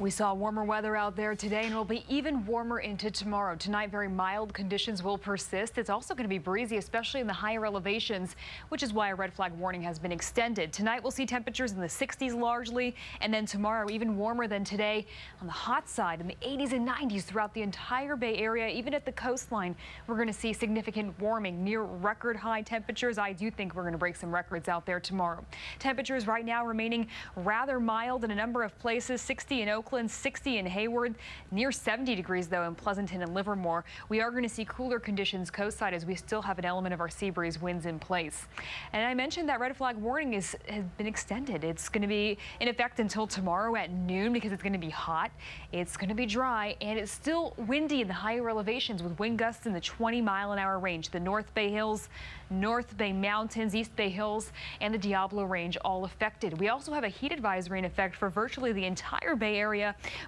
We saw warmer weather out there today, and it'll be even warmer into tomorrow. Tonight, very mild conditions will persist. It's also going to be breezy, especially in the higher elevations, which is why a red flag warning has been extended. Tonight, we'll see temperatures in the 60s largely, and then tomorrow, even warmer than today on the hot side in the 80s and 90s throughout the entire Bay Area. Even at the coastline, we're going to see significant warming, near record high temperatures. I do think we're going to break some records out there tomorrow. Temperatures right now remaining rather mild in a number of places, 60 in Oakland, 60 in Hayward, near 70 degrees though in Pleasanton and Livermore. We are going to see cooler conditions coastside as we still have an element of our sea breeze winds in place. And I mentioned that red flag warning has been extended. It's going to be in effect until tomorrow at noon because it's going to be hot, it's going to be dry, and it's still windy in the higher elevations with wind gusts in the 20-mile-an-hour range. The North Bay Hills, North Bay Mountains, East Bay Hills, and the Diablo Range all affected. We also have a heat advisory in effect for virtually the entire Bay Area.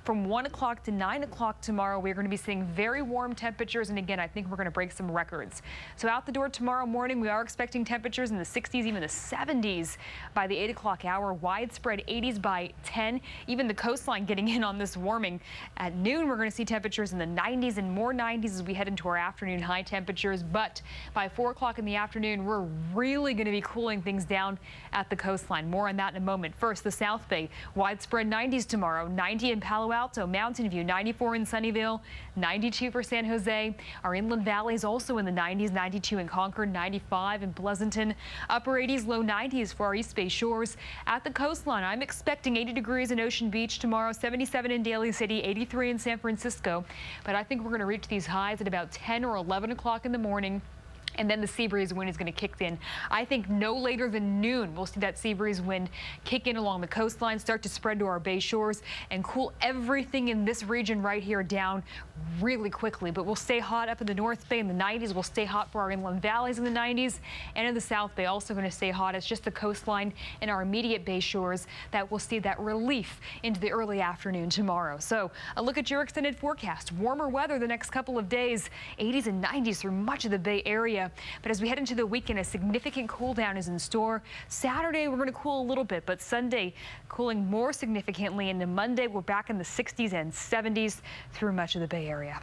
From 1 o'clock to 9 o'clock tomorrow, we're going to be seeing very warm temperatures, and again, I think we're going to break some records. So out the door tomorrow morning, we are expecting temperatures in the 60s, even the 70s by the 8 o'clock hour. Widespread 80s by 10. Even the coastline getting in on this warming. At noon, we're going to see temperatures in the 90s and more 90s as we head into our afternoon high temperatures. But by 4 o'clock in the afternoon, we're really going to be cooling things down at the coastline. More on that in a moment. First, the South Bay. Widespread 90s tomorrow. 90 in Palo Alto, Mountain View, 94 in Sunnyvale, 92 for San Jose. Our inland valleys also in the 90s, 92 in Concord, 95 in Pleasanton. Upper 80s, low 90s for our East Bay shores. At the coastline, I'm expecting 80 degrees in Ocean Beach tomorrow, 77 in Daly City, 83 in San Francisco. But I think we're going to reach these highs at about 10 or 11 o'clock in the morning. And then the sea breeze wind is going to kick in. I think no later than noon, we'll see that sea breeze wind kick in along the coastline, start to spread to our bay shores, and cool everything in this region right here down really quickly. But we'll stay hot up in the North Bay in the 90s. We'll stay hot for our inland valleys in the 90s. And in the South Bay, also going to stay hot. It's just the coastline and our immediate bay shores that will see that relief into the early afternoon tomorrow. So a look at your extended forecast. Warmer weather the next couple of days, 80s and 90s through much of the Bay Area. But as we head into the weekend, a significant cool down is in store. Saturday, we're going to cool a little bit, but Sunday cooling more significantly. And then Monday, we're back in the 60s and 70s through much of the Bay Area.